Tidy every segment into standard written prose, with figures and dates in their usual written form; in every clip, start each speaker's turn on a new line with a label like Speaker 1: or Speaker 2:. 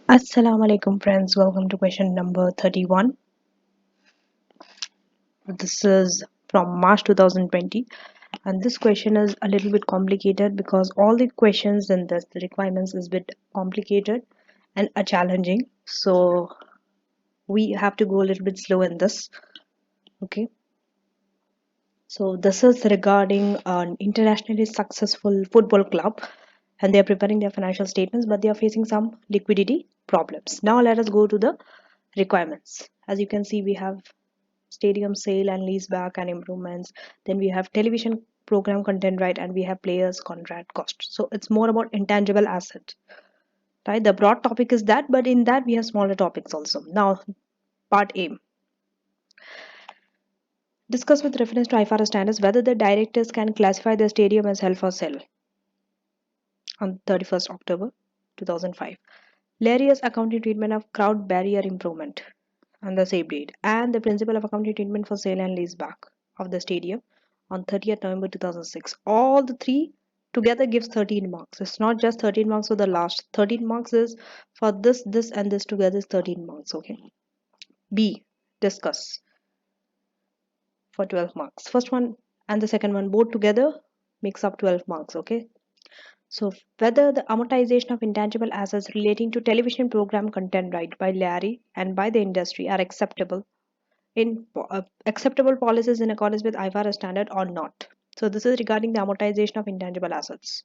Speaker 1: Assalamu alaikum friends, welcome to question number 31. This is from March 2020 and this question is a little bit complicated because all the questions in this, the requirements is a bit complicated and challenging. So we have to go a little bit slow in this. Okay. So this is regarding an internationally successful football club and they are preparing their financial statements but they are facing some liquidity problems. Now let us go to the requirements. As you can see, we have stadium sale and lease back and improvements. Then we have television program content right and we have players contract cost. So it's more about intangible assets. Right? The broad topic is that, but in that we have smaller topics also. Now, part A. Discuss with reference to IFRS standards whether the directors can classify the stadium as held for sale on 31st October 2005. Leria's accounting treatment of crowd barrier improvement on the same date and the principle of accounting treatment for sale and lease back of the stadium on 30th November 2006. All the three together gives 13 marks. It's not just 13 marks for the last. 13 marks is for this and this together is 13 marks. Okay. B. Discuss for 12 marks. First one and the second one both together makes up 12 marks. Okay. So whether the amortization of intangible assets relating to television program content right by Larry and by the industry are acceptable in acceptable policies in accordance with IFRS standard or not. So this is regarding the amortization of intangible assets.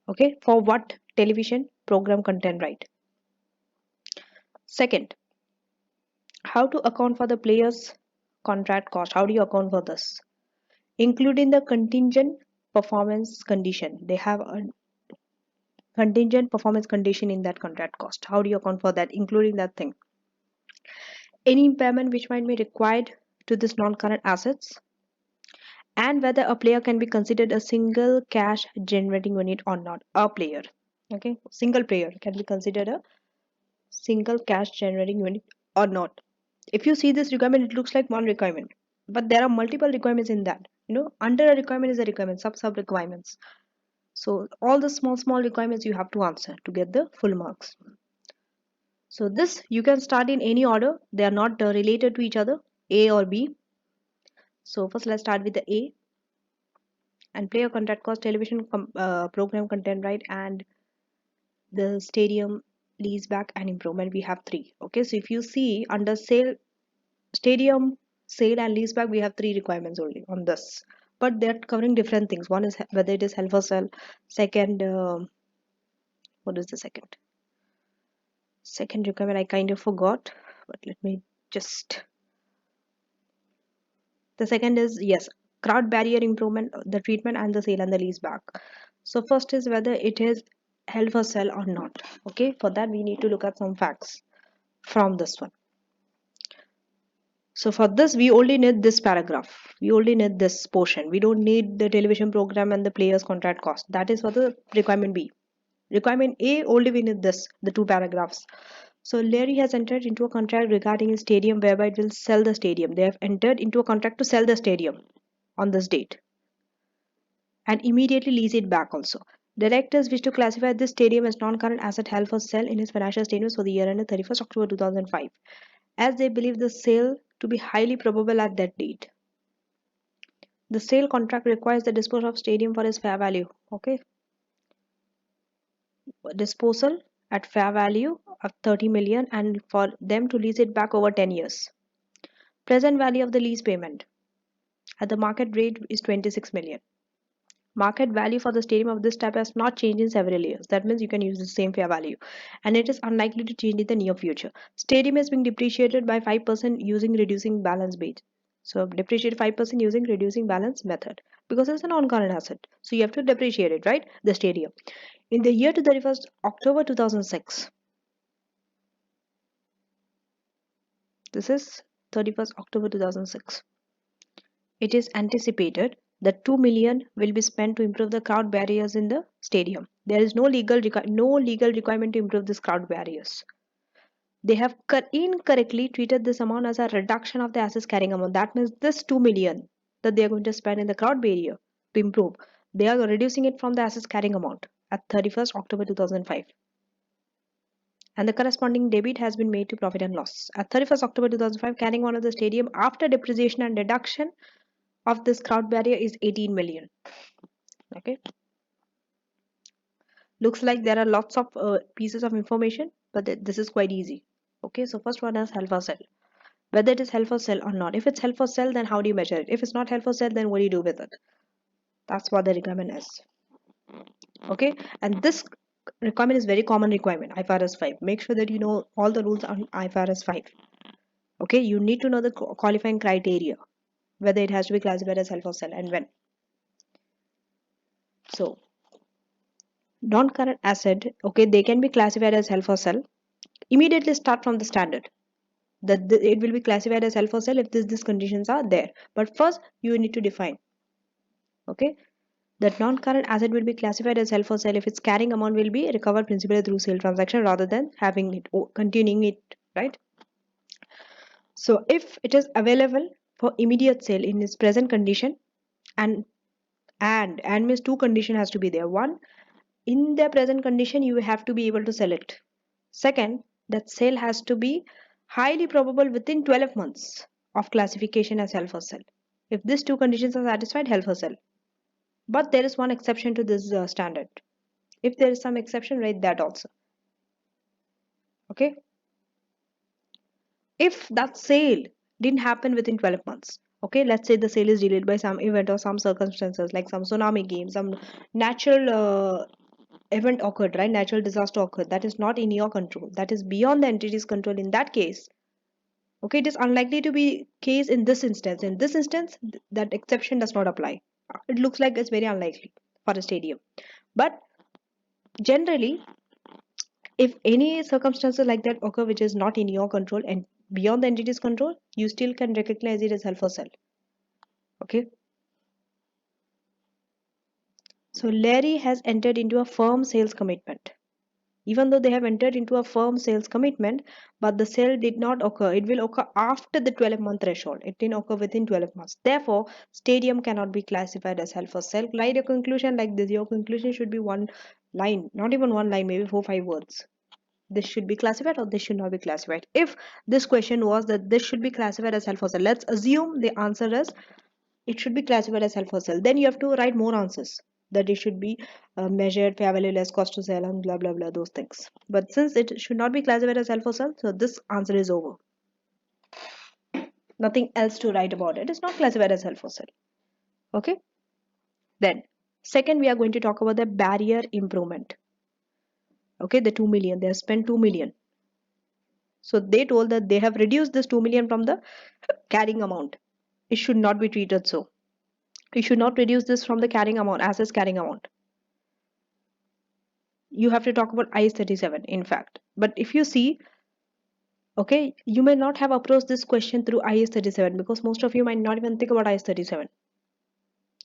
Speaker 1: Okay, for what television program content right. Second, how to account for the player's contract cost. How do you account for this? Including the contingent performance condition. They have a contingent performance condition in that contract cost. How do you account for that? Including that thing. Any impairment which might be required to this non-current assets and whether a player can be considered a single cash generating unit or not. A player, okay, single player can be considered a single cash generating unit or not. If you see this requirement, it looks like one requirement, but there are multiple requirements in that. Under a requirement is a requirement, sub requirements. So all the small requirements you have to answer to get the full marks. So this you can start in any order. They are not related to each other, A or B. So first let's start with the A. And player contract cost, television program content right, and the stadium lease back and improvement, we have three. Okay, so if you see under stadium sale and lease back, we have three requirements only on this, but they're covering different things. One is whether it is held for sale. Second, what is the second requirement? I kind of forgot, but let me just. The second is, yes, crowd barrier improvement, the treatment and the sale and the lease back. So first is whether it is held for sale or not. Okay, for that we need to look at some facts from this one. So for this we only need this paragraph. We only need this portion. We don't need the television program and the player's contract cost. That is for the requirement B. Requirement A, only we need this, the two paragraphs. So Larry has entered into a contract regarding a stadium whereby it will sell the stadium. They have entered into a contract to sell the stadium on this date and immediately lease it back also. Directors wish to classify this stadium as non-current asset held for sale in his financial statements for the year ended 31st October 2005, as they believe the sale to be highly probable at that date. The sale contract requires the disposal of stadium for its fair value. Okay. Disposal at fair value of 30 million and for them to lease it back over 10 years. Present value of the lease payment at the market rate is 26 million. Market value for the stadium of this type has not changed in several years. That means you can use the same fair value and it is unlikely to change in the near future. Stadium is being depreciated by 5% using reducing balance base. So depreciate 5% using reducing balance method because it's a non-current asset. So you have to depreciate it, right? The stadium. In the year to 31st October 2006. This is 31st October 2006. It is anticipated that 2 million will be spent to improve the crowd barriers in the stadium. There is no legal requirement to improve these crowd barriers. They have incorrectly treated this amount as a reduction of the assets carrying amount. That means this 2 million that they are going to spend in the crowd barrier to improve, they are reducing it from the assets carrying amount at 31st October 2005. and the corresponding debit has been made to profit and loss. At 31st October 2005, carrying on of the stadium after depreciation and deduction of this crowd barrier is 18 million. Okay, looks like there are lots of pieces of information, but this is quite easy. Okay, so first one is held for sale. Whether it is held for sale or not. If it's held for sale, then how do you measure it? If it's not held for sale, then what do you do with it? That's what the requirement is. Okay, and this requirement is very common requirement, IFRS 5. Make sure that you know all the rules on IFRS 5. Okay, you need to know the qualifying criteria, whether it has to be classified as held for sale and when. So non-current asset, okay, they can be classified as held for sale. Immediately start from the standard that it will be classified as held for sale if these conditions are there. But first you need to define, okay, that non-current asset will be classified as held for sale if its carrying amount will be recovered principally through sale transaction rather than having it continuing it, right? So if it is available for immediate sale in its present condition, and means two condition has to be there. One, in the present condition you have to be able to sell it. Second, that sale has to be highly probable within 12 months of classification as held for sale. If these two conditions are satisfied, held for sale. But there is one exception to this standard. If there is some exception, write that also. Okay, if that sale didn't happen within 12 months, okay, let's say the sale is delayed by some event or some circumstances like some tsunami game, some natural event occurred, right? Natural disaster occurred that is not in your control, that is beyond the entity's control. In that case, okay, it is unlikely to be case in this instance. In this instance, that exception does not apply. It looks like it's very unlikely for a stadium, but generally, if any circumstances like that occur which is not in your control and beyond the entity's control, you still can recognize it as held for sale. Okay, so Larry has entered into a firm sales commitment. Even though they have entered into a firm sales commitment, but the sale did not occur, it will occur after the 12-month threshold. It didn't occur within 12 months. Therefore, stadium cannot be classified as held for sale. Write a conclusion like this. Your conclusion should be one line, not even one line, maybe 4-5 words. This should be classified or this should not be classified. If this question was that this should be classified as held for sale, let's assume the answer is it should be classified as held for sale. Then you have to write more answers that it should be measured, fair value less cost to sell, and blah blah blah, those things. But since it should not be classified as held for sale, so this answer is over. Nothing else to write about it. It's not classified as held for sale. Okay. Then second, we are going to talk about the barrier improvement. Okay, the 2 million, they have spent 2 million. So they told that they have reduced this 2 million from the carrying amount. It should not be treated so. You should not reduce this from the carrying amount, assets carrying amount. You have to talk about IS 37 in fact. But if you see, okay, you may not have approached this question through IS 37 because most of you might not even think about IS 37.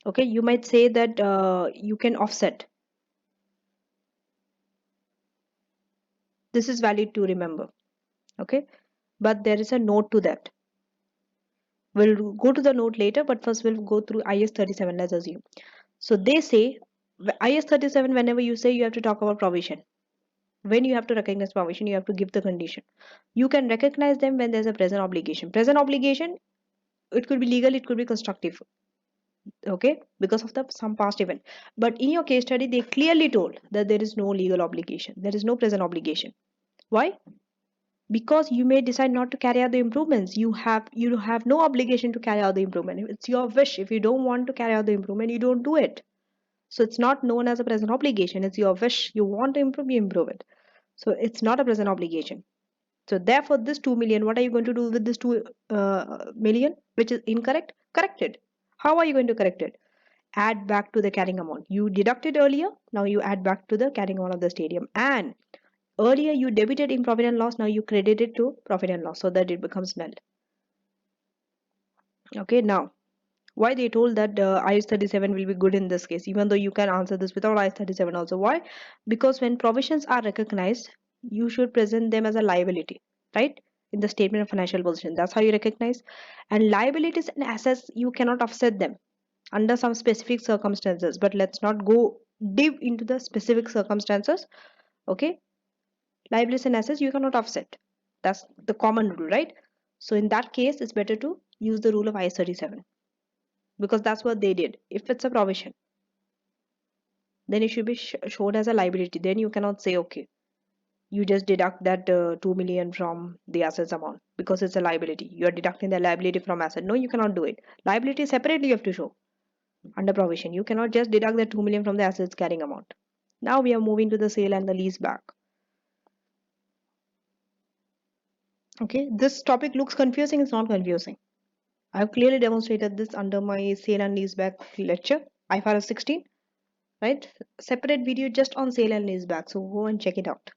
Speaker 1: Okay, you might say that you can offset. This is valid to remember. Okay, but there is a note to that. We'll go to the note later, but first we'll go through IS 37, let's assume. So they say IS 37, whenever you say, you have to talk about provision. When you have to recognize provision, you have to give the condition. You can recognize them when there's a present obligation. Present obligation, it could be legal, it could be constructive. Okay, because of some past event. But in your case study, they clearly told that there is no legal obligation. There is no present obligation. Why? Because you may decide not to carry out the improvements. You have no obligation to carry out the improvement. It's your wish. If you don't want to carry out the improvement, you don't do it. So it's not known as a present obligation. It's your wish. You want to improve, you improve it. So it's not a present obligation. So therefore, this 2 million, what are you going to do with this 2 million, which is incorrect? Correct it. How are you going to correct it? Add back to the carrying amount. You deducted earlier, now you add back to the carrying amount of the stadium. And earlier you debited in profit and loss, now you credit it to profit and loss so that it becomes null. Okay, now why they told that IS 37 will be good in this case, even though you can answer this without IS 37 also. Why? Because when provisions are recognized, you should present them as a liability, right? In the statement of financial position. That's how you recognize. And liabilities and assets, you cannot offset them under some specific circumstances. But let's not go deep into the specific circumstances. Okay. Liabilities and assets you cannot offset. That's the common rule, right? So in that case, it's better to use the rule of IS 37 because that's what they did. If it's a provision, then it should be shown as a liability. Then you cannot say, okay, you just deduct that 2 million from the assets amount because it's a liability. You are deducting the liability from asset. No, you cannot do it. Liability separately you have to show under provision. You cannot just deduct the 2 million from the assets carrying amount. Now we are moving to the sale and the lease back. Okay, this topic looks confusing. It's not confusing. I've clearly demonstrated this under my sale and lease back lecture, IFRS 16, right? Separate video just on sale and lease back. So go and check it out.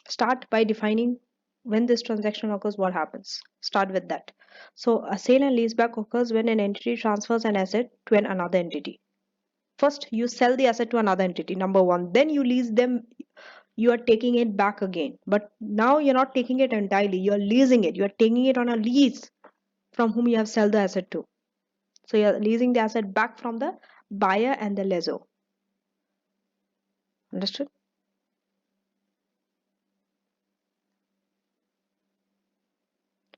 Speaker 1: Start by defining when this transaction occurs, what happens. Start with that. So a sale and leaseback occurs when an entity transfers an asset to another entity. First, you sell the asset to another entity, number one. Then you lease them. You are taking it back again. But now you're not taking it entirely. You're leasing it. You're taking it on a lease from whom you have sold the asset to. So you're leasing the asset back from the buyer and the lessor. Understood?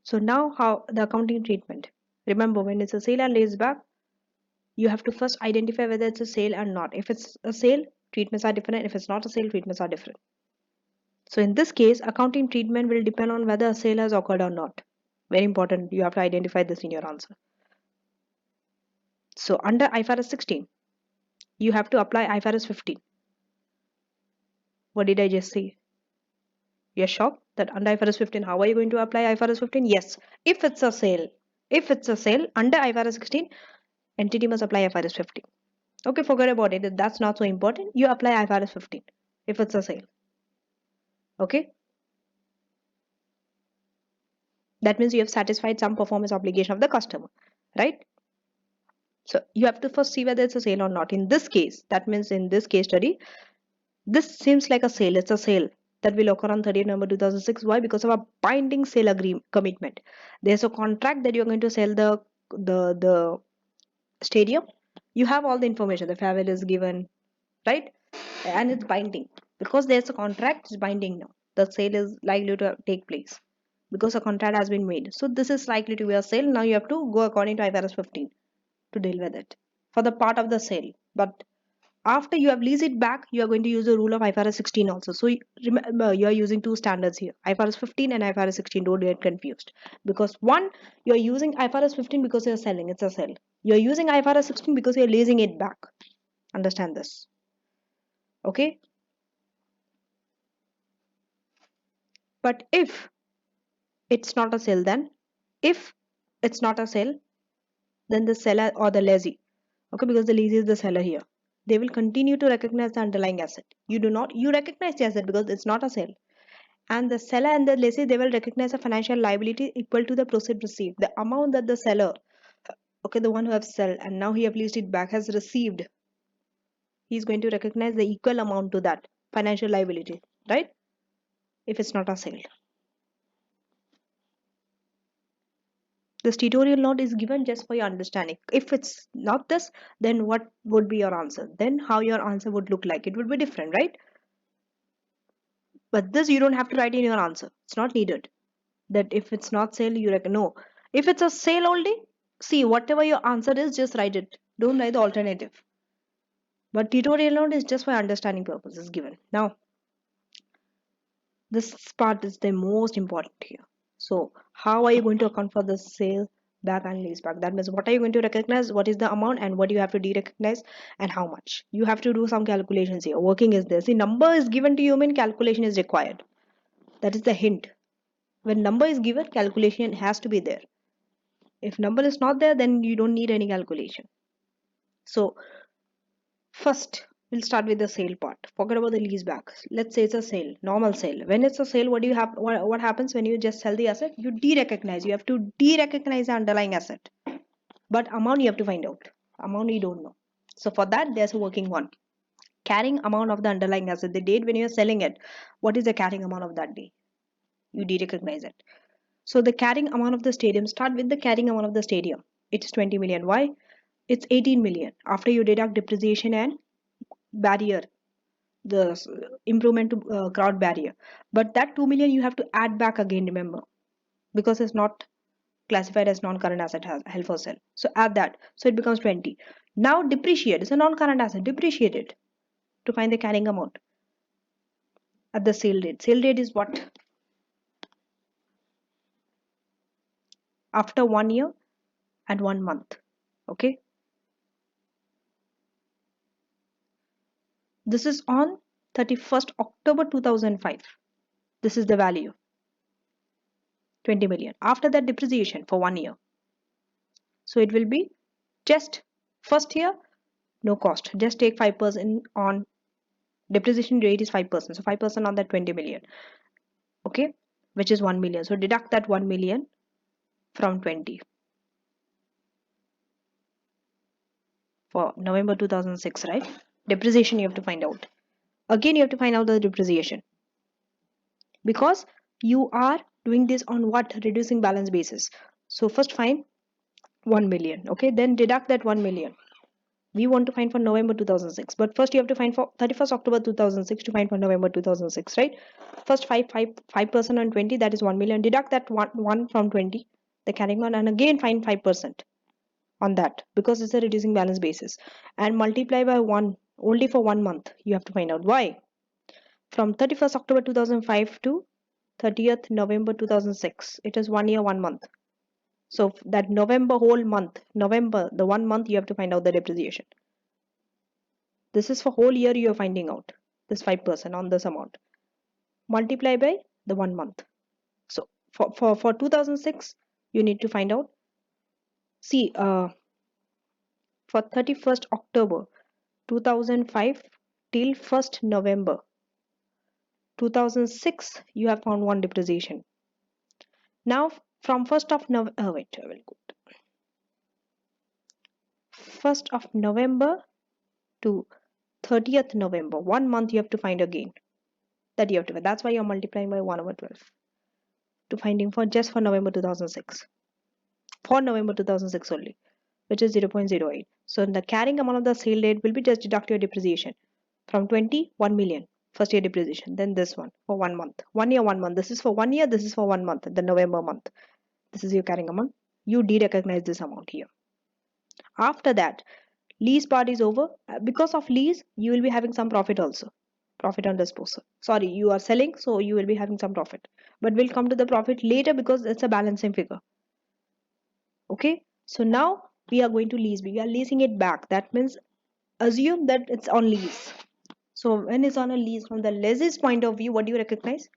Speaker 1: So now how the accounting treatment. Remember, when it's a sale and leaseback, you have to first identify whether it's a sale or not. If it's a sale, treatments are different. If it's not a sale, treatments are different. So in this case, accounting treatment will depend on whether a sale has occurred or not. Very important. You have to identify this in your answer. So under IFRS 16, you have to apply IFRS 15. What did I just say? You're shocked that under IFRS 15, how are you going to apply IFRS 15? Yes, if it's a sale. If it's a sale under IFRS 16, entity must apply IFRS 15. Okay, forget about it. That's not so important. You apply IFRS 15 if it's a sale. Okay. That means you have satisfied some performance obligation of the customer, right? So you have to first see whether it's a sale or not. In this case, that means in this case study, this seems like a sale. It's a sale that will occur on 30th November 2006. Why? Because of a binding sale agreement commitment. There's a contract that you're going to sell the stadium. You have all the information. The farewell is given, right? And it's binding because there's a contract. It's binding now. The sale is likely to take place because a contract has been made. So this is likely to be a sale. Now you have to go according to IFRS 15 to deal with it for the part of the sale. But after you have leased it back, you are going to use the rule of IFRS 16 also. So remember, you are using two standards here, IFRS 15 and IFRS 16. Don't get confused. Because one, you are using IFRS 15 because you are selling. It's a sale. You are using IFRS 16 because you are leasing it back. Understand this. Okay. But if it's not a sale, then if it's not a sale, then the seller or the lessee, okay, because the lessee is the seller here, they will continue to recognize the underlying asset. You recognize the asset because it's not a sale, and the seller and the lessee, they will recognize a financial liability equal to the proceed received, the amount that the seller, okay, the one who have sold and now he have leased it back has received. He's going to recognize the equal amount to that financial liability, right? If it's not a sale. This tutorial note is given just for your understanding. If it's not this, then what would be your answer? Then how your answer would look like? It would be different, right? But this you don't have to write in your answer. It's not needed. That if it's not sale, you reckon no. If it's a sale only, see whatever your answer is, just write it. Don't write the alternative. But tutorial note is just for understanding purposes given. Now, this part is the most important here. So how are you going to account for the sale back and lease back? That means what are you going to recognize, what is the amount, and what you have to de-recognize, and how much. You have to do some calculations here. Working is there. See, number is given to you, mean calculation is required. That is the hint. When number is given, calculation has to be there. If number is not there, then you don't need any calculation. So first, we'll start with the sale part. Forget about the lease back. Let's say it's a sale, normal sale. When it's a sale, what do you have? What happens when you just sell the asset? You de-recognize. You have to de-recognize the underlying asset. But amount you have to find out. Amount you don't know. So for that, there's a working one. Carrying amount of the underlying asset. The date when you're selling it, what is the carrying amount of that day? You de-recognize it. So the carrying amount of the stadium, start with the carrying amount of the stadium. It's 20 million. Why? It's 18 million. After you deduct depreciation and barrier, the improvement to crowd barrier. But that 2 million you have to add back again, remember, because it's not classified as non-current asset held for sale. So add that. So it becomes 20. Now depreciate. It's a non-current asset. Depreciate it to find the carrying amount at the sale date. Sale date is what? After 1 year and 1 month. Okay. This is on 31st October 2005. This is the value. 20 million. After that, depreciation for 1 year. So it will be just first year, no cost. Just take 5% on depreciation rate is 5%. So 5% on that 20 million. Okay, which is 1 million. So deduct that 1 million from 20 for November 2006, right? Depreciation you have to find out. Again, you have to find out the depreciation because you are doing this on what? Reducing balance basis. So first find 1 million. Okay, then deduct that 1 million. We want to find for November 2006, but first you have to find for 31st October 2006 to find for November 2006, right? First 5% on 20, that is 1 million. Deduct that 1 from 20, the carrying on, and again find 5% on that because it's a reducing balance basis, and multiply by 1 only for 1 month. You have to find out why. From 31st October 2005 to 30th November 2006, it is 1 year 1 month. So that November whole month, November, the 1 month, you have to find out the depreciation. This is for whole year you are finding out this 5% on this amount. Multiply by the 1 month. So for 2006, you need to find out. See, for 31st October 2005 till 1st November 2006, you have found one depreciation. Now from 1st of November, wait, I will go. 1st of November to 30th November, 1 month you have to find again. That you have to. That's why you're multiplying by 1/12 to finding for just for November 2006. For November 2006 only, which is 0.08. So the carrying amount of the sale date will be just deduct your depreciation from 20, 1 million. First year depreciation. Then this one for 1 month. 1 year, 1 month. This is for 1 year. This is for 1 month. The November month. This is your carrying amount. You de-recognize this amount here. After that, lease part is over. Because of lease, you will be having some profit also. Profit on disposal. Sorry, you are selling, so you will be having some profit. But we'll come to the profit later because it's a balancing figure. Okay, so now we are going to lease. We are leasing it back. That means assume that it's on lease. So when it's on a lease, from the lessee's point of view, what do you recognize?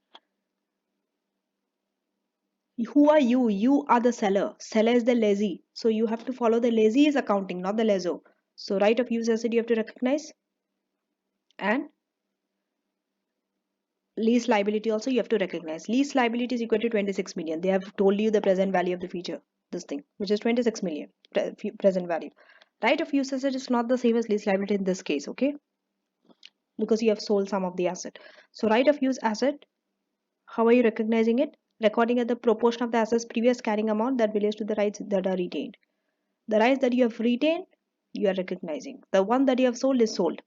Speaker 1: Who are you? You are the seller. Seller is the lessee. So you have to follow the lessee's accounting, not the lessor. So right of use asset you have to recognize, and lease liability also you have to recognize. Lease liability is equal to 26 million. They have told you the present value of the future, this thing, which is 26 million present value. Right of use asset is not the same as lease liability in this case, okay? Because you have sold some of the asset. So right of use asset, how are you recognizing it? Recording at the proportion of the asset's previous carrying amount that relates to the rights that are retained. The rights that you have retained, you are recognizing. The one that you have sold is sold.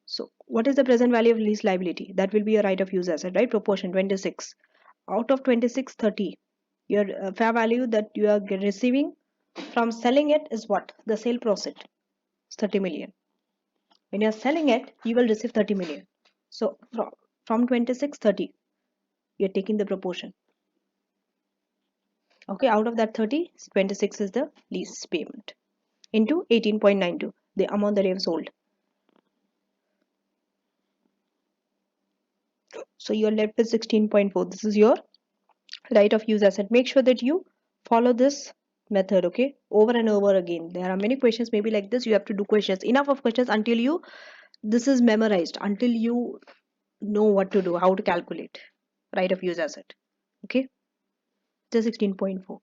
Speaker 1: So what is the present value of lease liability? That will be a right of use asset, right? Proportion 26. Out of 26, 30. Your fair value that you are receiving from selling it is what? The sale proceed. It's 30 million. When you are selling it, you will receive 30 million. So from 26, 30. You are taking the proportion. Okay, out of that 30, 26 is the lease payment into 18.92, the amount that you have sold. So you're left with 16.4. This is your right of use asset. Make sure that you follow this method, okay, over and over again. There are many questions maybe like this. You have to do questions, enough of questions until you this is memorized, until you know what to do, how to calculate right of use asset. Okay, just 16.4.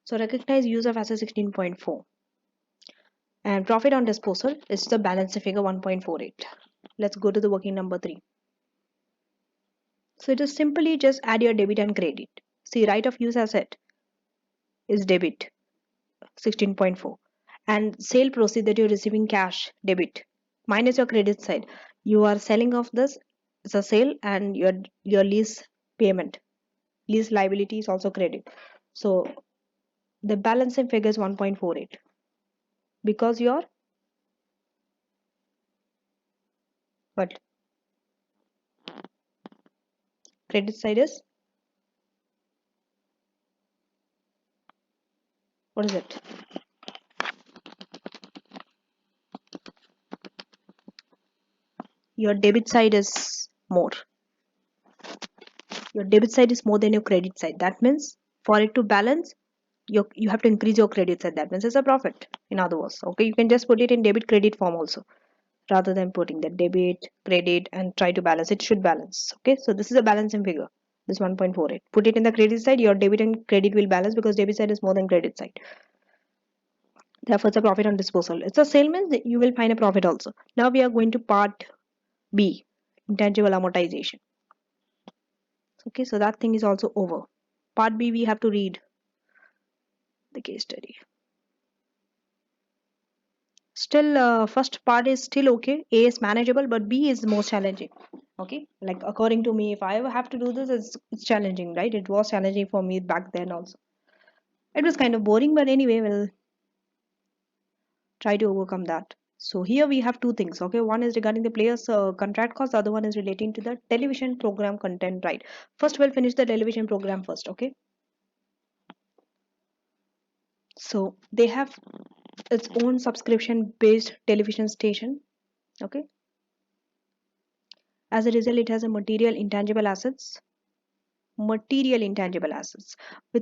Speaker 1: So recognize use of asset 16.4, and profit on disposal is the balance figure 1.48. Let's go to the working number 3. So it is simply just add your debit and credit. See, right of use asset is debit 16.4, and sale proceed that you're receiving cash, debit, minus your credit side. You are selling off this, it's a sale, and your lease payment, lease liability is also credit. So the balancing figure is 1.48 because your what credit side is, what is it? Your debit side is more. Your debit side is more than your credit side. That means for it to balance, you have to increase your credit side. That means it's a profit. In other words, okay, you can just put it in debit credit form also, rather than putting the debit credit and try to balance. It should balance. Okay, so this is a balancing figure. This 1.48. Put it in the credit side. Your debit and credit will balance because debit side is more than credit side. Therefore, it's a profit on disposal. It's a sale means you will find a profit also. Now we are going to part B, intangible amortization. Okay, so that thing is also over. Part B, we have to read the case study. Still, first part is still okay. A is manageable, but B is more challenging. Okay, like according to me, if I ever have to do this, it's challenging, right? It was challenging for me back then also. It was kind of boring, but anyway, we'll try to overcome that. So here we have two things. Okay, one is regarding the player's contract cost. The other one is relating to the television program content, right? First, we'll finish the television program first. Okay, so they have its own subscription based television station. Okay, as a result it has a material intangible assets with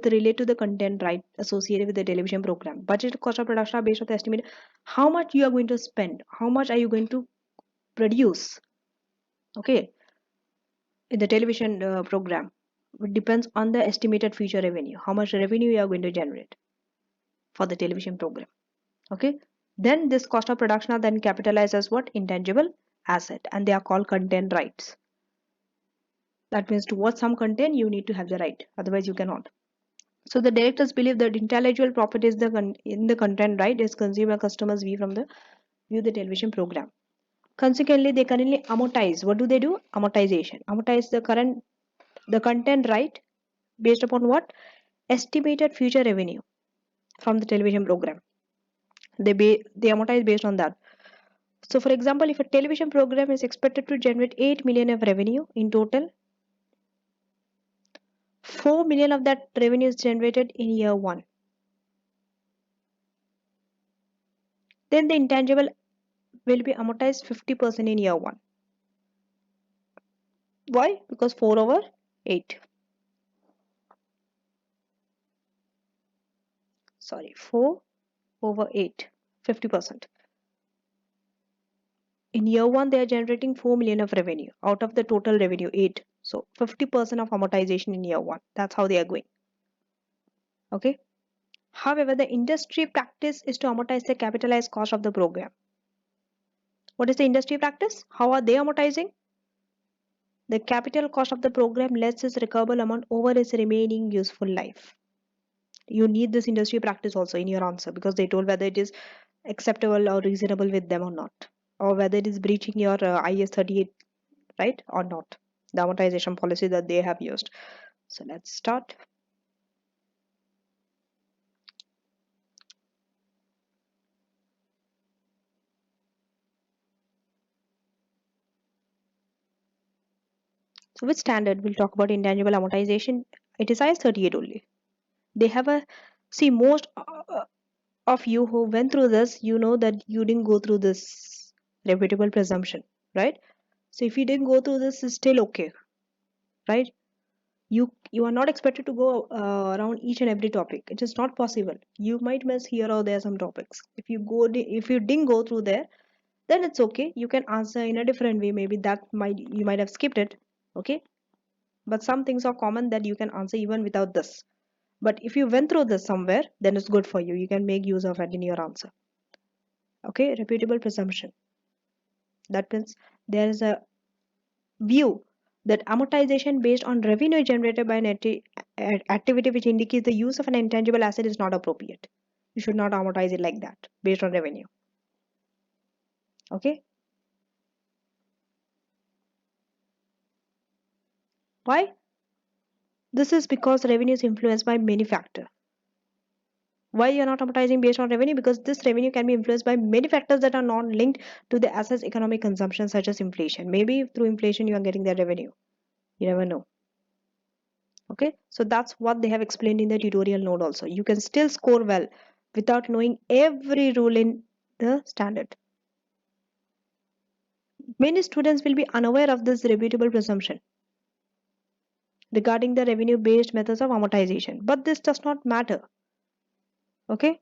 Speaker 1: relate to the content right associated with the television program. Budget cost of production are based on the estimate how much you are going to spend, how much are you going to produce, okay, in the television program. It depends on the estimated future revenue, how much revenue you are going to generate for the television program. Okay, then this cost of production are then capitalized as what? Intangible asset, and they are called content rights. That means to watch some content you need to have the right, otherwise you cannot. So the directors believe that intellectual property is in the content right is consumer customers view from the view the television program. Consequently, they currently amortize. What do they do? Amortization. Amortize the content right based upon what? Estimated future revenue from the television program. They amortize based on that. So for example, if a television program is expected to generate 8 million of revenue in total, 4 million of that revenue is generated in year 1. Then the intangible will be amortized 50% in year 1. Why? Because 4 over 8. Sorry, 4 over 8. 50%. In year 1, they are generating 4 million of revenue. Out of the total revenue, 8. So 50% of amortization in year 1. That's how they are going. Okay. However, the industry practice is to amortize the capitalized cost of the program. What is the industry practice? How are they amortizing? The capital cost of the program less its recoverable amount over its remaining useful life. You need this industry practice also in your answer because they told whether it is acceptable or reasonable with them or not, or whether it is breaching your IS 38, right, or not, the amortization policy that they have used. So let's start. So which standard? We'll talk about intangible amortization. It is IS 38 only. They have a, see, most of you who went through this, you know that you didn't go through this reputable presumption, right? So if you didn't go through this, it's still okay, right? You are not expected to go around each and every topic. It is not possible. You might miss here or there some topics. If you didn't go through there, then it's okay. You can answer in a different way. Maybe that might you might have skipped it. Okay, but some things are common that you can answer even without this. But if you went through this somewhere, then it's good for you. You can make use of it in your answer. Okay, reputable presumption. That means there is a view that amortization based on revenue generated by an activity which indicates the use of an intangible asset is not appropriate. You should not amortize it like that based on revenue. Okay. Why? This is because revenue is influenced by many factors. Why you're not amortizing based on revenue? Because this revenue can be influenced by many factors that are not linked to the asset's economic consumption, such as inflation. Maybe through inflation you are getting that revenue. You never know. Okay, so that's what they have explained in the tutorial note also. You can still score well without knowing every rule in the standard. Many students will be unaware of this reputable presumption regarding the revenue based methods of amortization, but this does not matter. Okay,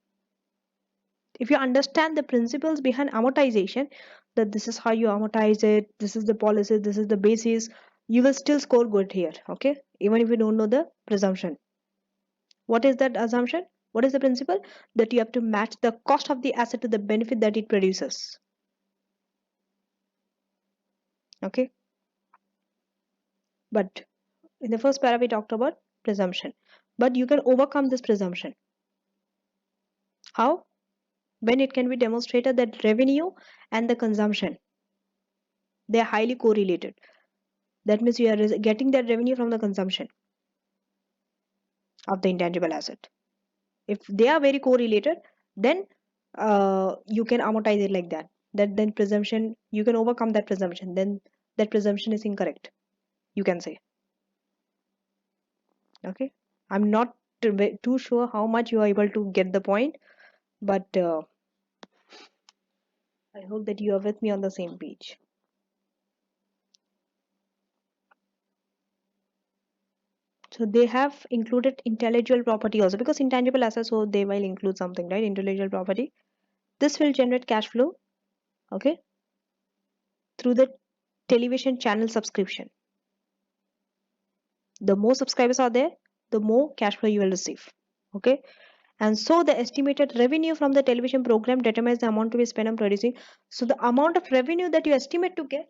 Speaker 1: if you understand the principles behind amortization, that this is how you amortize it, this is the policy, this is the basis, you will still score good here. Okay, even if you don't know the presumption. What is that assumption? What is the principle? That you have to match the cost of the asset to the benefit that it produces. Okay, but in the first para we talked about presumption, but you can overcome this presumption. How? When it can be demonstrated that revenue and the consumption, they are highly correlated. That means you are getting that revenue from the consumption of the intangible asset. If they are very correlated, then you can amortize it like that. That then presumption, you can overcome that presumption. Then that presumption is incorrect, you can say. Okay, I'm not too sure how much you are able to get the point, but I hope that you are with me on the same page. So they have included intellectual property also, because intangible assets, so they will include something, right? Intellectual property. This will generate cash flow, okay, through the television channel subscription. The more subscribers are there, the more cash flow you will receive. Okay, and so the estimated revenue from the television program determines the amount to be spent on producing. So the amount of revenue that you estimate to get,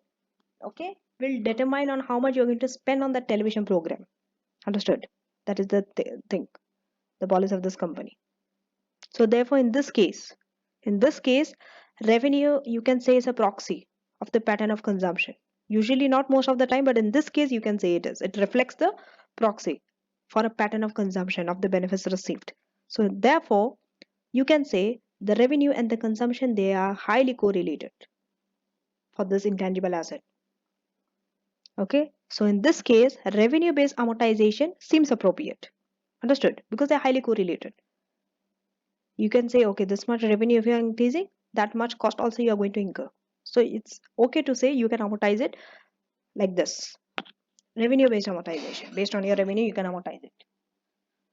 Speaker 1: okay, will determine on how much you're going to spend on that television program. Understood? That is the thing, the policy of this company. So therefore, in this case, revenue you can say is a proxy of the pattern of consumption. Usually not most of the time, but in this case you can say it is. It reflects the proxy for a pattern of consumption of the benefits received. So therefore, you can say the revenue and the consumption, they are highly correlated for this intangible asset. Okay, so in this case, revenue based amortization seems appropriate. Understood? Because they're highly correlated. You can say, okay, this much revenue if you're increasing, that much cost also you are going to incur. So it's okay to say you can amortize it like this. Revenue based amortization. Based on your revenue, you can amortize it.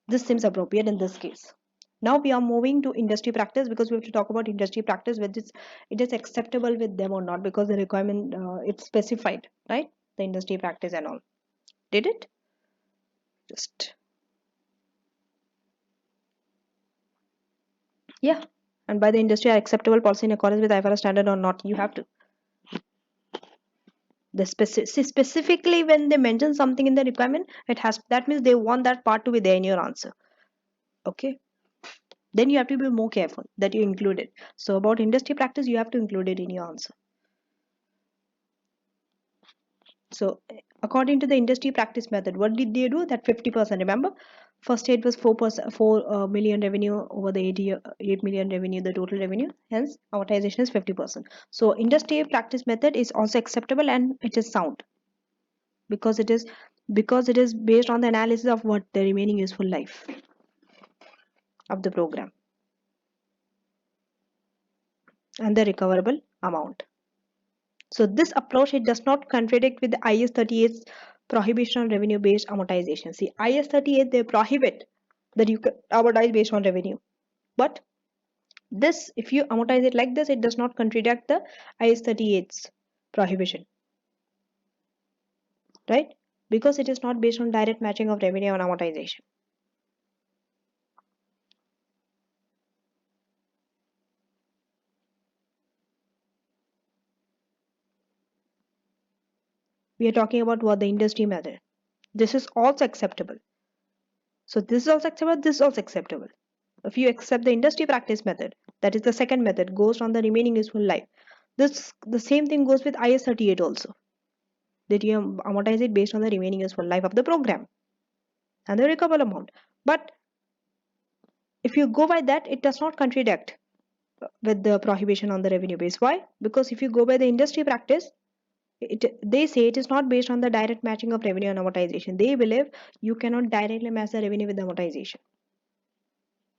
Speaker 1: This seems appropriate in this case. Now we are moving to industry practice, because we have to talk about industry practice, whether it is acceptable with them or not, because the requirement, it's specified, right? The industry practice and all. Did it? Just, yeah. And by the industry are acceptable policy in accordance with IFRS standard or not, you have to. Specifically when they mention something in the requirement, it has, that means they want that part to be there in your answer. Okay, then you have to be more careful that you include it. So about industry practice, you have to include it in your answer. So according to the industry practice method, what did they do? That 50%, remember, first year it was 4%, 4 million revenue over the 8 million revenue, the total revenue, hence amortization is 50%. So industry practice method is also acceptable and it is sound, because it is based on the analysis of what the remaining useful life of the program and the recoverable amount. So this approach, it does not contradict with the IS 38's prohibition on revenue based amortization. See, IS 38, they prohibit that you can amortize based on revenue, but this, if you amortize it like this, it does not contradict the IS 38's prohibition, right? Because it is not based on direct matching of revenue and amortization. We are talking about what the industry method. This is also acceptable. So this is also acceptable, this is also acceptable. If you accept the industry practice method, that is the second method, goes on the remaining useful life. The same thing goes with IS 38 also. that you amortize it based on the remaining useful life of the program and the recoverable amount. But if you go by that, it does not contradict with the prohibition on the revenue base. Why? Because if you go by the industry practice, they say it is not based on the direct matching of revenue and amortization. They believe you cannot directly match the revenue with the amortization.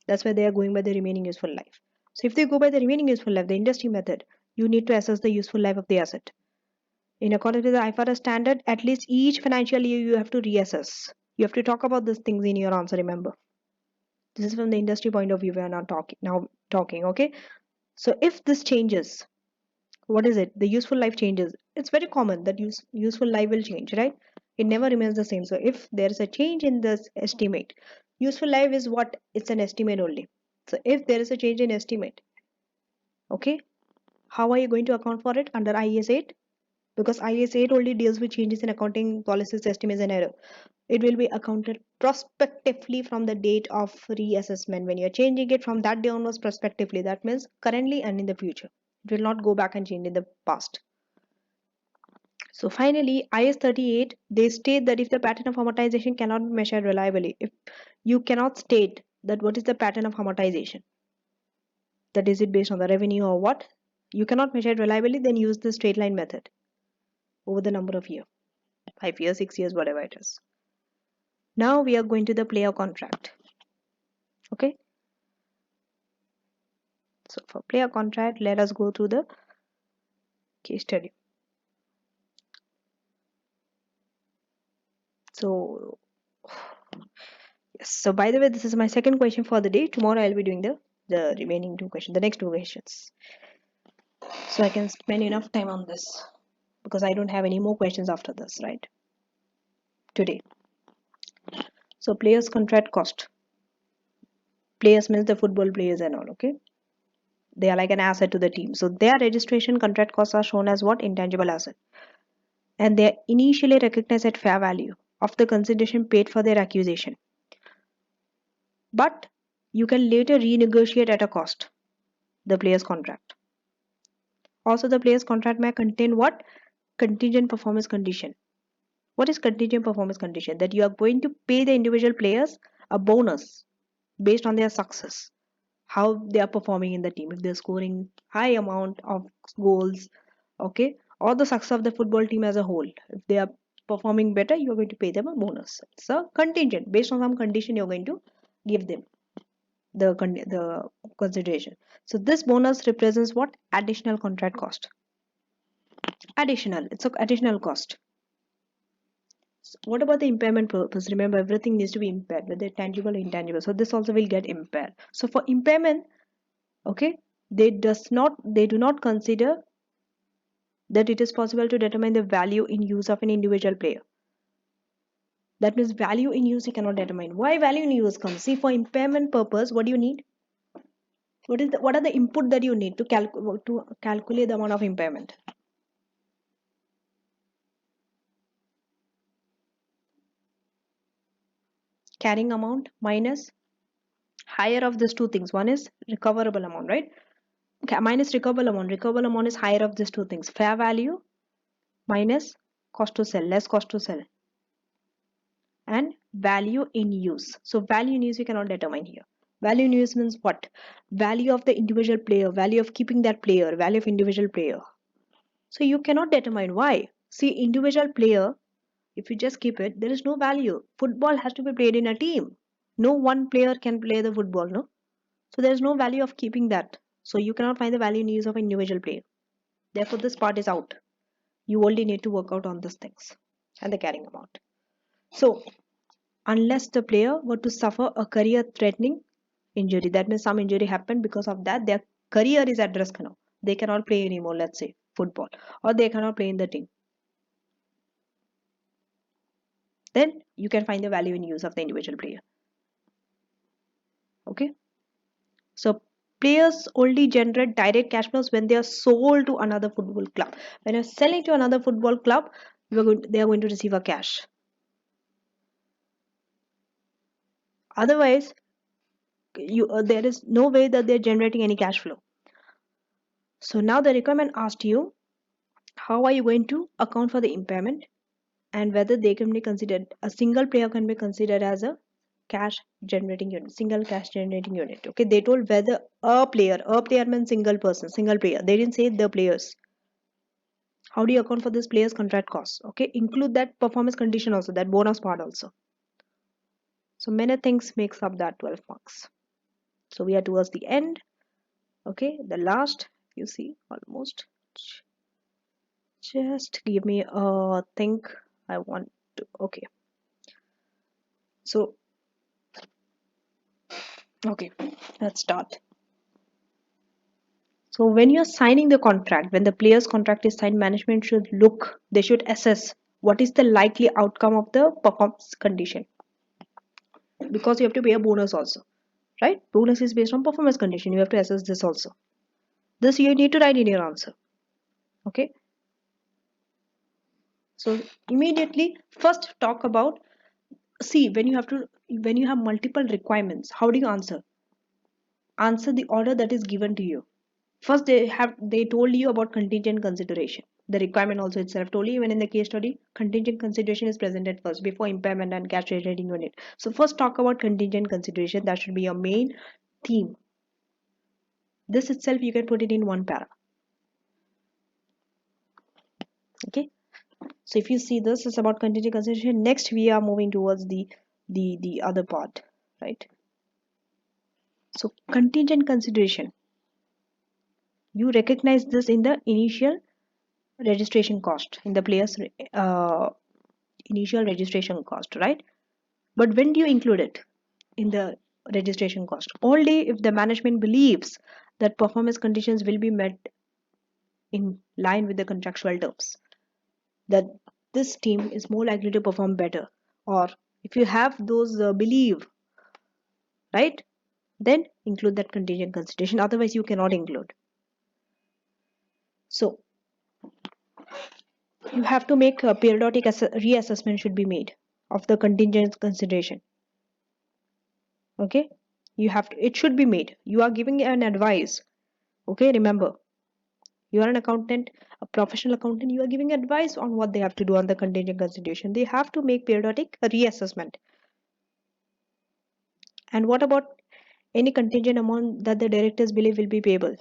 Speaker 1: That's why they are going by the remaining useful life. So if they go by the remaining useful life, the industry method, you need to assess the useful life of the asset. In accordance with the IFRS standard, at least each financial year you have to reassess. You have to talk about these things in your answer, remember. This is from the industry point of view we are not talking, okay? So if this changes, what is it? The useful life changes. It's very common that useful life will change, right? It never remains the same. So if there is a change in this estimate, useful life is what? It's an estimate only. So if there is a change in estimate, okay, how are you going to account for it under IAS 8? Because IAS 8 only deals with changes in accounting policies, estimates, and error. It will be accounted prospectively from the date of reassessment. When you're changing it from that day onwards prospectively, that means currently and in the future. It will not go back and change in the past. So finally, IS 38, they state that if the pattern of amortization cannot be measured reliably, if you cannot state that what is the pattern of amortization, that is it based on the revenue or what, you cannot measure it reliably, then use the straight line method over the number of years, 5 years, 6 years, whatever it is. Now we are going to the player contract. Okay. So for player contract, let us go through the case study. So yes, so by the way, this is my second question for the day. Tomorrow I'll be doing the remaining two questions, the next two questions. So I can spend enough time on this because I don't have any more questions after this, right? Today. So players contract cost. Players means the football players and all, okay? They are like an asset to the team. So their registration contract costs are shown as what? Intangible asset. And they are initially recognized at fair value of the consideration paid for their acquisition. But you can later renegotiate at a cost the player's contract. Also, the player's contract may contain what? Contingent performance condition. What is contingent performance condition? That you are going to pay the individual players a bonus based on their success, how they are performing in the team, if they're scoring high amount of goals, okay, or the success of the football team as a whole. If they are performing better, you are going to pay them a bonus. It's a contingent based on some condition you're going to give them the consideration. So this bonus represents what? Additional contract cost. Additional, it's an additional cost. So what about the impairment purpose? Remember, everything needs to be impaired, whether tangible or intangible. So this also will get impaired. So for impairment, okay, they do not consider that it is possible to determine the value in use of an individual player. That means value in use you cannot determine. Why value in use comes? See, for impairment purpose, what do you need? What are the input that you need to calculate the amount of impairment? Carrying amount minus higher of these two things. One is recoverable amount, right? Okay, minus recoverable amount. Recoverable amount is higher of these two things. Fair value minus cost to sell, less cost to sell. And value in use. So value in use we cannot determine here. Value in use means what? Value of the individual player, value of keeping that player, value of individual player. So you cannot determine. Why? See, individual player, if you just keep it, there is no value. Football has to be played in a team. No one player can play the football, no? So there is no value of keeping that. So you cannot find the value in use of an individual player. Therefore, this part is out. You only need to work out on these things and the carrying amount. So unless the player were to suffer a career threatening injury, that means some injury happened, because of that their career is at risk now, they cannot play anymore, let's say football, or they cannot play in the team, then you can find the value in use of the individual player. Okay, so players only generate direct cash flows when they are sold to another football club. When you're selling to another football club, they are going to receive a cash. Otherwise there is no way that they're generating any cash flow. So now the requirement asked you, how are you going to account for the impairment? and whether they can be considered, a single player can be considered as a cash generating unit, single cash generating unit. Okay, they told whether a player means single person, single player. They didn't say the players. How do you account for this player's contract cost? Okay, include that performance condition also, that bonus part also. So many things makes up that 12 marks. So we are towards the end. Okay, the last, you see, almost. Just give me a think. I want to. Okay, so okay, let's start. So when you're signing the contract, when the player's contract is signed, management should look, they should assess what is the likely outcome of the performance condition, because you have to pay a bonus also, right? Bonus is based on performance condition. You have to assess this also. This you need to write in your answer. Okay. So immediately first talk about, see, when you have multiple requirements, how do you answer? Answer the order that is given to you. First they told you about contingent consideration. The requirement also itself told you, even in the case study, contingent consideration is presented first before impairment and cash generating unit. So first talk about contingent consideration. That should be your main theme. This itself you can put it in one para. Okay. So if you see, this is about contingent consideration. Next we are moving towards the other part, right? So contingent consideration, you recognize this in the initial registration cost, in the player's initial registration cost, right? But when do you include it in the registration cost? Only if the management believes that performance conditions will be met in line with the contractual terms, that this team is more likely to perform better, or if you have those belief, right, then include that contingent consideration. Otherwise you cannot include. So you have to make a periodic reassessment should be made of the contingent consideration. Okay, you have to, it should be made. You are giving an advice. Okay, remember, you are an accountant, a professional accountant, you are giving advice on what they have to do on the contingent consideration. They have to make periodic reassessment. And what about any contingent amount that the directors believe will be payable?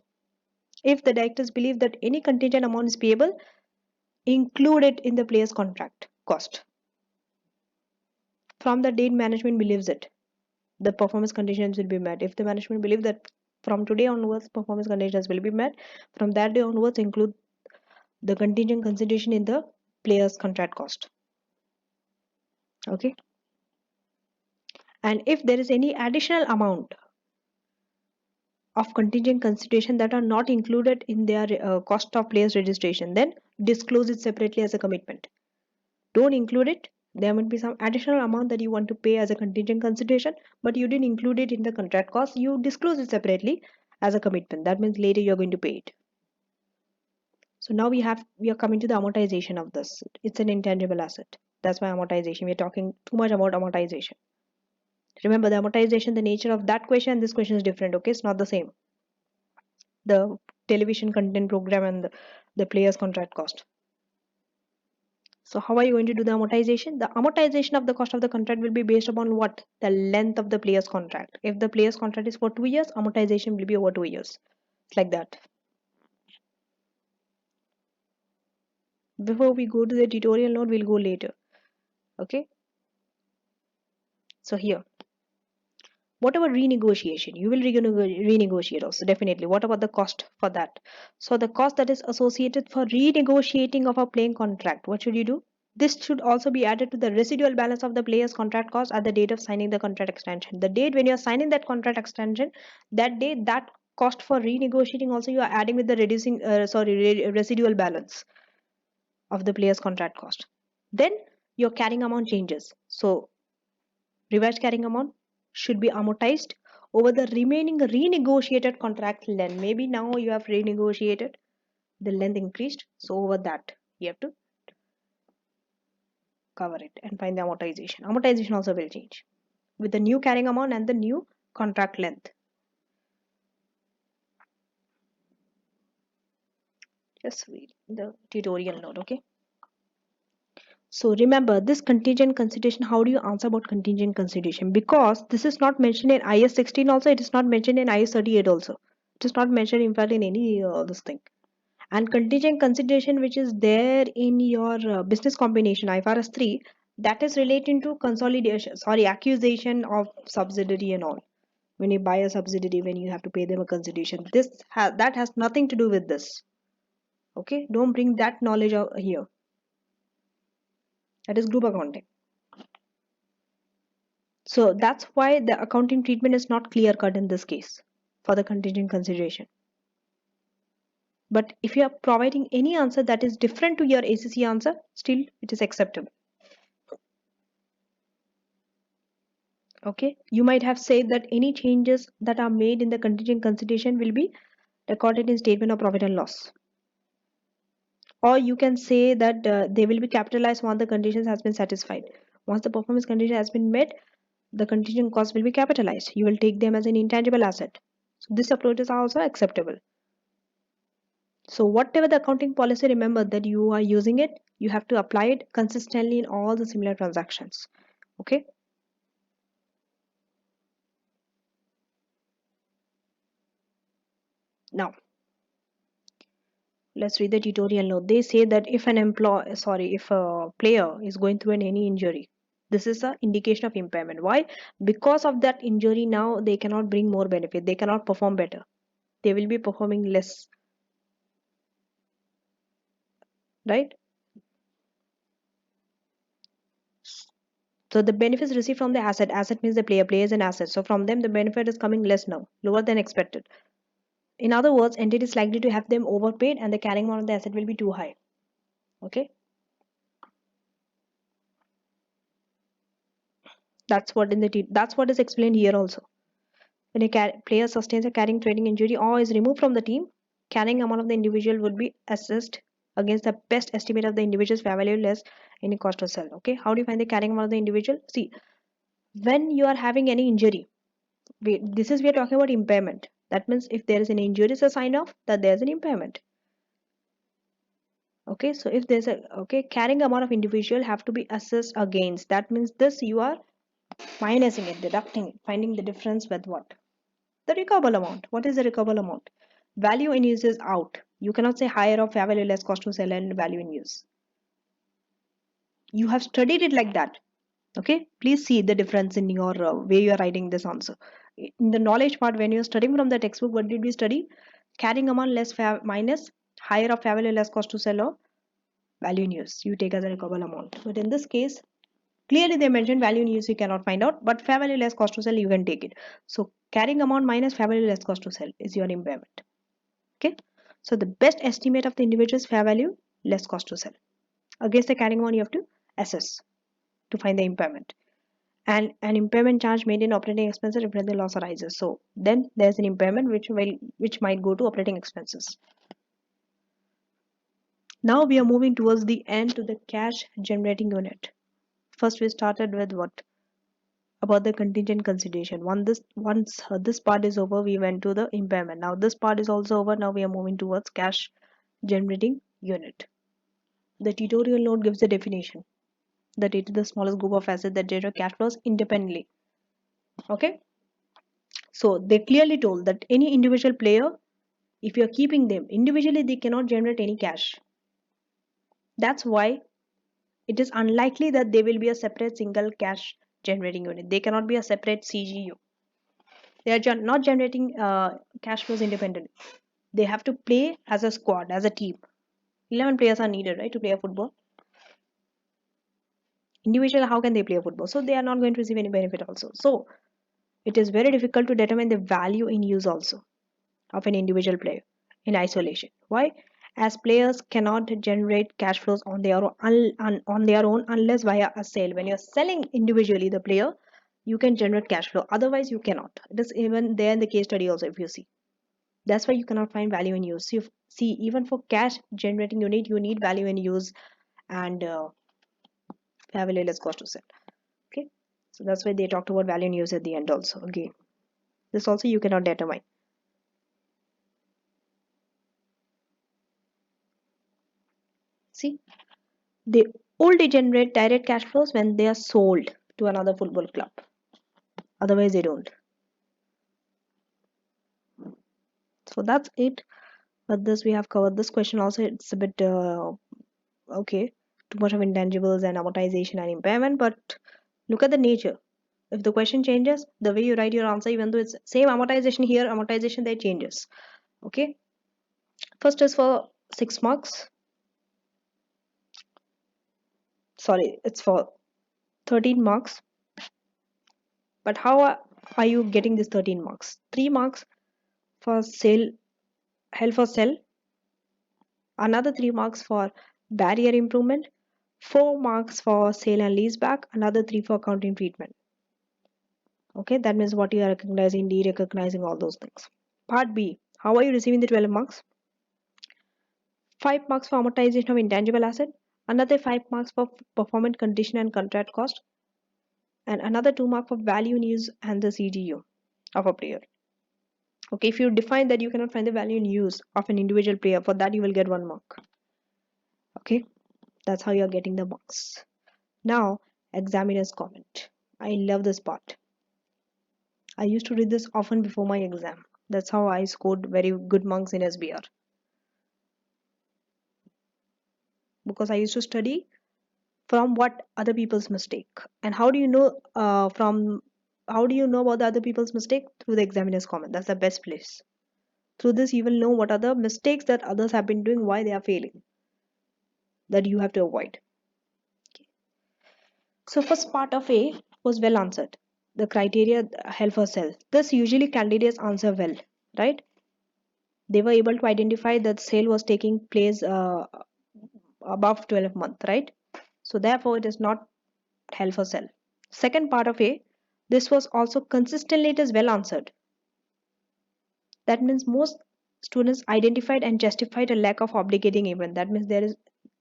Speaker 1: If the directors believe that any contingent amount is payable, include it in the player's contract cost. From the date management believes it, the performance conditions will be met. If the management believe that from today onwards performance conditions will be met, from that day onwards include the contingent consideration in the player's contract cost. Okay. And if there is any additional amount of contingent consideration that are not included in their cost of players registration, then disclose it separately as a commitment. Don't include it. There might be some additional amount that you want to pay as a contingent consideration, but you didn't include it in the contract cost. You disclose it separately as a commitment. That means later you're going to pay it. So now we are coming to the amortization of this. It's an intangible asset. That's why amortization. We're talking too much about amortization. Remember, the amortization, the nature of that question and this question is different. Okay, it's not the same. The television content program and the player's contract cost. So how are you going to do the amortization? The amortization of the cost of the contract will be based upon what? The length of the player's contract. If the player's contract is for 2 years, amortization will be over 2 years. It's like that. Before we go to the tutorial note, we'll go later. Okay. So here, what about renegotiation? You will renegotiate also, definitely. What about the cost for that? So the cost that is associated for renegotiating of a playing contract, what should you do? This should also be added to the residual balance of the player's contract cost at the date of signing the contract extension. The date when you are signing that contract extension, that day, that cost for renegotiating also you are adding with the residual balance of the player's contract cost. Then your carrying amount changes. So revised carrying amount should be amortized over the remaining renegotiated contract length. Maybe now you have renegotiated, the length increased, so over that you have to cover it and find the amortization. Amortization also will change with the new carrying amount and the new contract length. Just read the tutorial note. Okay. So remember this contingent consideration. How do you answer about contingent consideration? Because this is not mentioned in IS 16 also, it is not mentioned in IS 38 also. It is not mentioned in fact in any this thing. And contingent consideration which is there in your business combination IFRS 3, that is relating to consolidation, sorry, accusation of subsidiary and all. When you buy a subsidiary, when you have to pay them a consideration, that has nothing to do with this. Okay, don't bring that knowledge out here. That is group accounting. So that's why the accounting treatment is not clear cut in this case for the contingent consideration. But if you are providing any answer that is different to your ACC answer, still it is acceptable. Okay, you might have said that any changes that are made in the contingent consideration will be recorded in statement of profit and loss. Or you can say that they will be capitalized once the conditions has been satisfied. Once the performance condition has been met, the contingent cost will be capitalized. You will take them as an intangible asset. So this approach is also acceptable. So whatever the accounting policy, remember that you are using it, you have to apply it consistently in all the similar transactions. Okay. Now let's read the tutorial note. They say that if if a player is going through any injury, this is an indication of impairment. Why? Because of that injury, now they cannot bring more benefit. They cannot perform better. They will be performing less, right? So the benefits received from the asset. Asset means the player. Player is an asset. So from them, the benefit is coming less now, lower than expected. In other words, entity is likely to have them overpaid, and the carrying amount of the asset will be too high. Okay, that's what is explained here also. When a player sustains a carrying trading injury or is removed from the team, carrying amount of the individual would be assessed against the best estimate of the individual's fair value less any cost to sell. Okay, how do you find the carrying amount of the individual? See, when you are having any injury, we are talking about impairment. That means if there is an injury, it's a sign of that there is an impairment. Okay, so if there's a carrying amount of individual have to be assessed against. That means this you are minusing it, deducting it, finding the difference with what? The recoverable amount. What is the recoverable amount? Value in use is out. You cannot say higher or fair value less cost to sell and value in use. You have studied it like that. Okay, please see the difference in your way you are writing this answer. In the knowledge part, when you're studying from the textbook, what did we study? Carrying amount less fair minus higher or fair value less cost to sell or value in use. You take as a recoverable amount. But in this case, clearly they mentioned value in use you cannot find out, but fair value less cost to sell you can take it. So carrying amount minus fair value less cost to sell is your impairment. Okay. So the best estimate of the individual's fair value less cost to sell. Against the carrying amount you have to assess to find the impairment. And an impairment charge made in operating expenses if the loss arises. So then there's an impairment which might go to operating expenses. Now we are moving towards the end to the cash generating unit. First we started with what? About the contingent consideration. Once this part is over, we went to the impairment. Now this part is also over. Now we are moving towards cash generating unit. The tutorial note gives the definition that it is the smallest group of assets that generate cash flows independently. Okay, so they clearly told that any individual player, if you are keeping them individually, they cannot generate any cash. That's why it is unlikely that they will be a separate single cash generating unit. They cannot be a separate CGU. They are not generating cash flows independently. They have to play as a squad, as a team. 11 players are needed, right, to play a football. Individual, how can they play a football? So they are not going to receive any benefit also. So it is very difficult to determine the value in use also of an individual player in isolation. Why? As players cannot generate cash flows on their own unless via a sale. When you're selling individually the player, you can generate cash flow. Otherwise, you cannot. It is even there in the case study also if you see. That's why you cannot find value in use. So see, even for cash generating unit, you need value in use and fair value less cost to sell. Okay, so that's why they talked about value in use at the end also. Again, this also you cannot determine. See, they Only generate direct cash flows when they are sold to another football club. Otherwise, they don't. So that's it. But this we have covered. This question also, it's a bit okay. Too much of intangibles and amortization and impairment. But look at the nature. If the question changes, the way you write your answer, even though it's same amortization here, amortization there changes. Okay. First is for 6 marks. Sorry, it's for 13 marks. But how are you getting this 13 marks? 3 marks for sale, held for sell, another 3 marks for barrier improvement, 4 marks for sale and lease back, another 3 for accounting treatment. Okay, that means what you are recognizing, de-recognizing, all those things. Part B, how are you receiving the 12 marks? 5 marks for amortization of intangible asset, another 5 marks for performance condition and contract cost, and another 2 marks for value in use and the CGU of a player. Okay, if you define that you cannot find the value in use of an individual player, for that you will get 1 mark. Okay, that's how you're getting the marks. Now, examiner's comment. I love this part. I used to read this often before my exam. That's how I scored very good marks in SBR. Because I used to study from what other people's mistake. And how do you know how do you know about the other people's mistake? Through the examiner's comment. That's the best place. Through this, you will know what are the mistakes that others have been doing, why they are failing, that you have to avoid. Okay. So first part of A was well answered. The criteria held for sell. This usually candidates answer well, right? They were able to identify that sale was taking place above 12 month, right? So therefore, it is not held for sell. Second part of A, this was also consistently it is well answered. That means most students identified and justified a lack of obligating event. That means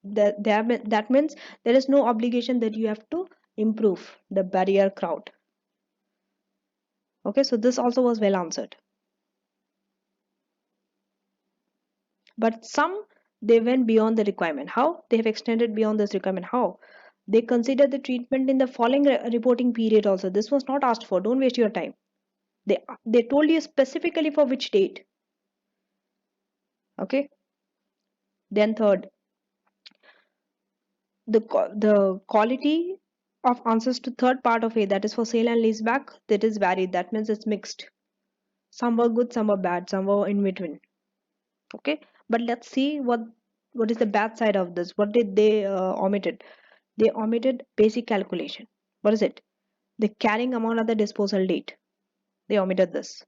Speaker 1: that means there is no obligation that you have to improve the barrier crowd. Okay, so this also was well answered. But some, they went beyond the requirement. How? They have extended beyond this requirement. How? They consider the treatment in the following reporting period also. This was not asked for. Don't waste your time. They told you specifically for which date. Okay. Then third, the quality of answers to third part of A, that is for sale and lease back, that is varied. That means it's mixed. Some were good, some were bad, some were in between. Okay. But let's see what is the bad side of this. What did they omitted? They omitted basic calculation. What is it? The carrying amount at the disposal date. They omitted this.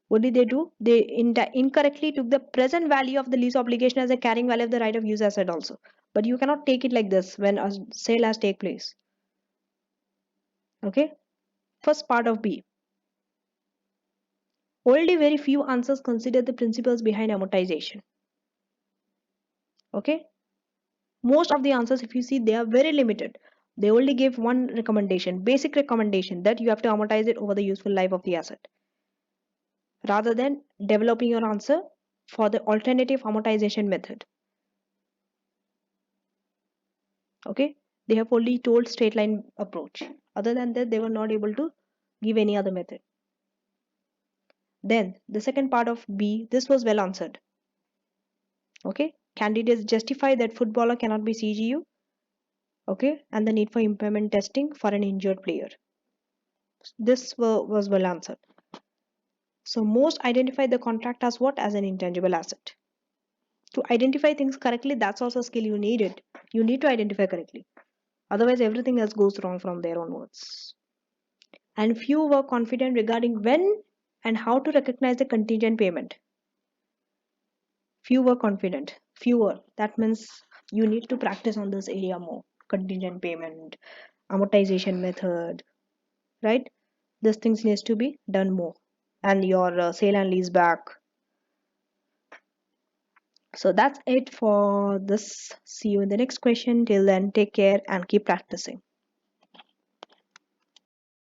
Speaker 1: What did they do? They incorrectly took the present value of the lease obligation as a carrying value of the right of use asset also. But you cannot take it like this when a sale has take place. Okay. First part of B. Only very few answers consider the principles behind amortization. Okay. Most of the answers, if you see, they are very limited. They only give one recommendation, basic recommendation, that you have to amortize it over the useful life of the asset, rather than developing your answer for the alternative amortization method. Okay, they have only told straight line approach. Other than that, they were not able to give any other method. Then the second part of B, this was well answered. Okay, candidates justify that footballer cannot be CGU. Okay, and the need for impairment testing for an injured player. This was well answered. So most identify the contract as what? As an intangible asset. To identify things correctly, that's also a skill you needed. You need to identify correctly. Otherwise, everything else goes wrong from there onwards. And few were confident regarding when and how to recognize the contingent payment. Few were confident. Fewer. That means you need to practice on this area more. Contingent payment, amortization method, right? These things needs to be done more. And your sale and lease back. So that's it for this. See you in the next question. Till then, take care and keep practicing.